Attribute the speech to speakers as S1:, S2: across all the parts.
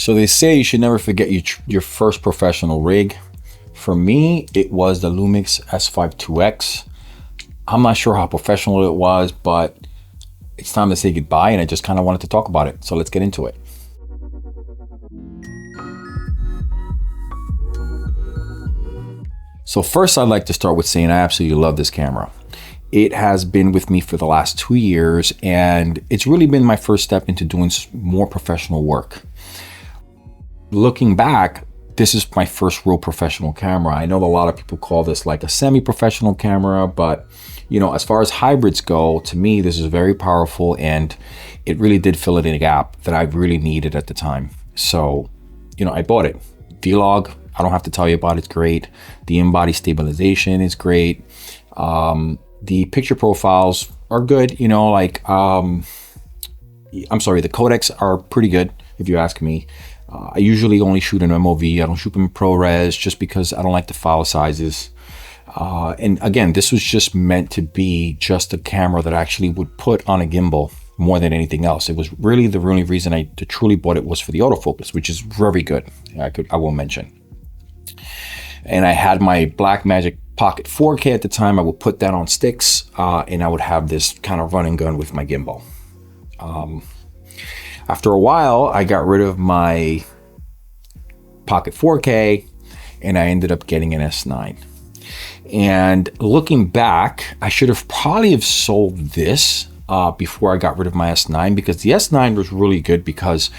S1: So they say you should never forget your first professional rig. For me, it was the Lumix S5IIX. I'm not sure how professional it was, but it's time to say goodbye, and I just kind of wanted to talk about it. So let's get into it. So first, I'd like to start with saying I absolutely love this camera. It has been with me for the last 2 years, and it's really been my first step into doing more professional work. Looking back, this is my first real professional camera. I know a lot of people call this like a semi-professional camera, but you know, as far as hybrids go, to me, this is very powerful, and it really did fill in a gap that I really needed at the time. So, you know, I bought it. V-Log, I don't have to tell you about it, it's great. The in-body stabilization is great. The picture profiles are good, you know, like, I'm sorry, the codecs are pretty good, if you ask me. I usually only shoot in MOV. I don't shoot in ProRes just because I don't like the file sizes. And again, this was just meant to be just a camera that I actually would put on a gimbal more than anything else. It was really the only reason I truly bought it was for the autofocus, which is very good. I will mention. And I had my Blackmagic Pocket 4K at the time. I would put that on sticks, and I would have this kind of run and gun with my gimbal. After a while, I got rid of my Pocket 4K, and I ended up getting an S9. And looking back, I should have probably sold this before I got rid of my S9, because the S9 was really good because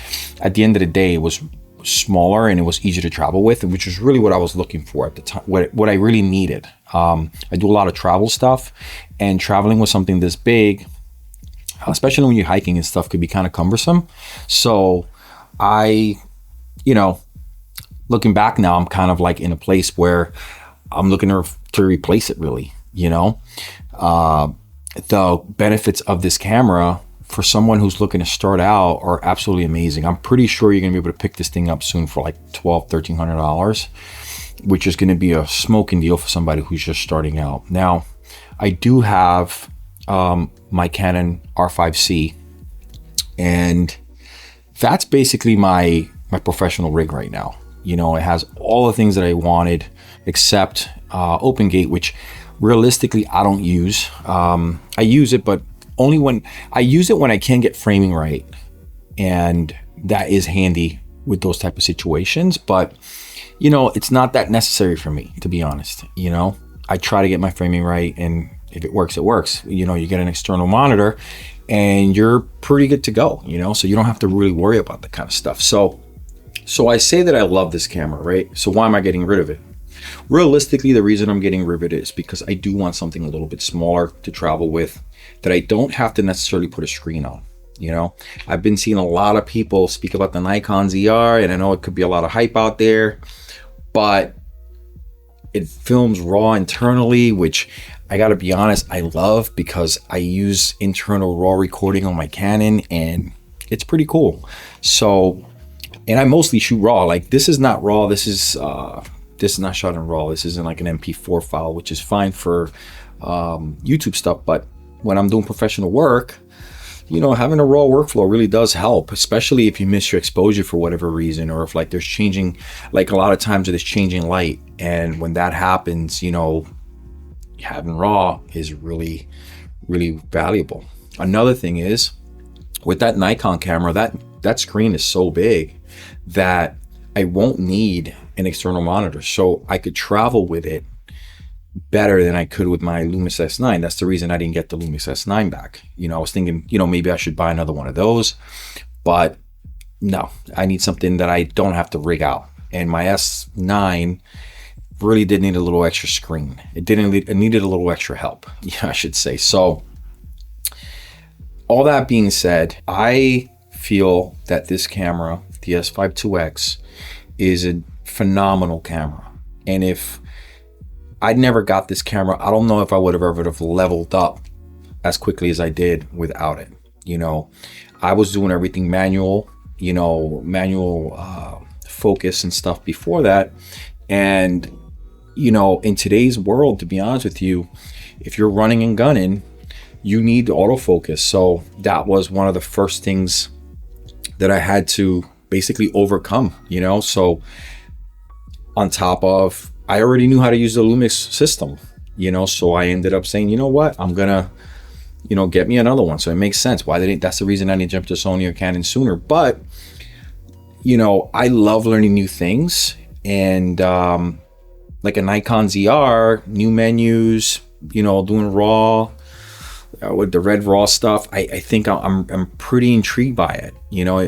S1: at the end of the day, it was smaller and it was easier to travel with, which is really what I was looking for at the time, what I really needed. I do a lot of travel stuff, and traveling with something this big, especially when you're hiking and stuff, could be kind of cumbersome. So you know, looking back now, I'm kind of like in a place where I'm looking to replace it, really, you know. The benefits of this camera for someone who's looking to start out are absolutely amazing. I'm pretty sure you're gonna be able to pick this thing up soon for like $1,200, $1,300, which is gonna be a smoking deal for somebody who's just starting out. Now, I do have my Canon R5C, and that's basically my professional rig right now. You know, it has all the things that I wanted except open gate, which realistically I don't use. I use it, but only when I use it when I can get framing right, and that is handy with those type of situations. But you know, it's not that necessary for me, to be honest. You know, I try to get my framing right, and if it works, it works. You know, you get an external monitor and you're pretty good to go, you know, so you don't have to really worry about that kind of stuff. So I say that I love this camera, right? So why am I getting rid of it? Realistically, the reason I'm getting rid of it is because I do want something a little bit smaller to travel with that I don't have to necessarily put a screen on. You know, I've been seeing a lot of people speak about the Nikon ZR, and I know it could be a lot of hype out there, but it films raw internally, which I gotta be honest, I love, because I use internal raw recording on my Canon, and it's pretty cool. So, and I mostly shoot raw. Like, this is not raw. This is not shot in RAW. This is in like an MP4 file, which is fine for YouTube stuff. But when I'm doing professional work, you know, having a RAW workflow really does help, especially if you miss your exposure for whatever reason, or if like there's changing, like a lot of times there's changing light. And when that happens, you know, having RAW is really, really valuable. Another thing is, with that Nikon camera, that screen is so big that I won't need an external monitor, so I could travel with it better than I could with my Lumix S9. That's the reason I didn't get the Lumix S9 back. You know, I was thinking, you know, maybe I should buy another one of those, but no, I need something that I don't have to rig out. And my S9 really did need a little extra screen. It needed a little extra help, yeah, I should say. So all that being said, I feel that this camera, the S5IIX, is a phenomenal camera. And if I'd never got this camera, I don't know if I would have ever leveled up as quickly as I did without it. You know, I was doing everything manual, you know, focus and stuff before that. And, you know, in today's world, to be honest with you, if you're running and gunning, you need autofocus. So that was one of the first things that I had to basically overcome, you know? So on top of, I already knew how to use the Lumix system, you know? So I ended up saying, you know what, I'm gonna, you know, get me another one. So it makes sense. That's the reason I didn't jump to Sony or Canon sooner. But, you know, I love learning new things. And like a Nikon ZR, new menus, you know, doing RAW, with the red RAW stuff, I think I'm pretty intrigued by it. You know,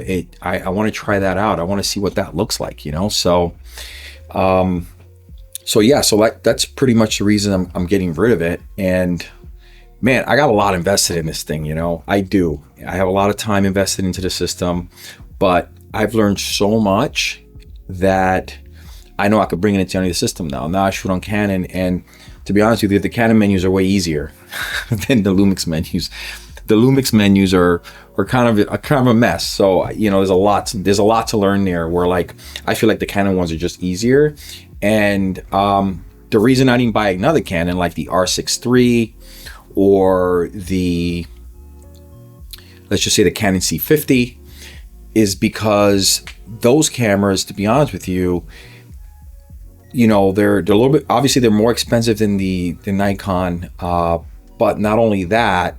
S1: I want to try that out. I want to see what that looks like, you know? So, yeah, so that's pretty much the reason I'm getting rid of it. And man, I got a lot invested in this thing, you know, I do. I have a lot of time invested into the system, but I've learned so much that I know I could bring it into any of the system now. Now I shoot on Canon, and to be honest with you, the Canon menus are way easier than the Lumix menus. The Lumix menus are kind of a mess. So, you know, there's a lot to learn there, where like I feel like the Canon ones are just easier. And the reason I didn't buy another Canon like the R6 III or the, let's just say the Canon C50, is because those cameras, to be honest with you, you know, they're a little bit, obviously they're more expensive than the Nikon, but not only that,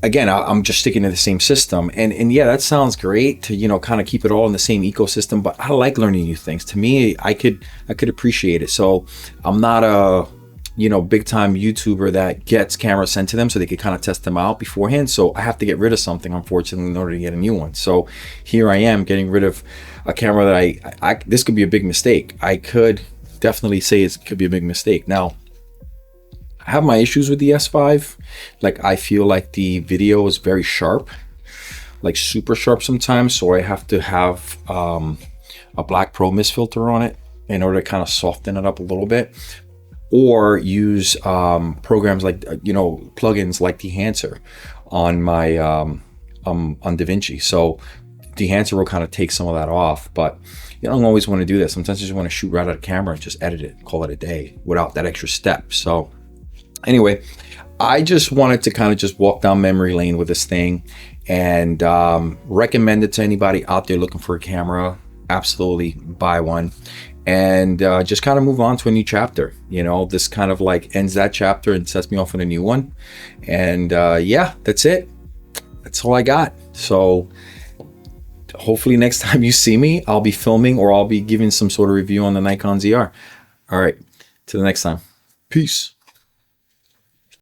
S1: again, I'm just sticking to the same system, and yeah, that sounds great to, you know, kind of keep it all in the same ecosystem, but I like learning new things. To me, I could appreciate it. So I'm not a, you know, big time YouTuber that gets cameras sent to them so they could kind of test them out beforehand. So I have to get rid of something, unfortunately, in order to get a new one. So here I am getting rid of a camera that I this could be a big mistake. I could definitely say it could be a big mistake. Now, I have my issues with the S5. Like, I feel like the video is very sharp, like super sharp sometimes. So I have to have a black pro mist filter on it in order to kind of soften it up a little bit, or use programs like, you know, plugins like Dehancer on my on DaVinci. So Dehancer will kind of take some of that off, but you don't always want to do that. Sometimes you just want to shoot right out of camera and just edit it, call it a day without that extra step. So anyway, I just wanted to kind of just walk down memory lane with this thing, and recommend it to anybody out there looking for a camera. Absolutely buy one, and just kind of move on to a new chapter. You know, this kind of like ends that chapter and sets me off on a new one. And yeah, that's it. That's all I got. So hopefully next time you see me, I'll be filming, or I'll be giving some sort of review on the Nikon ZR. All right, till the next time. Peace.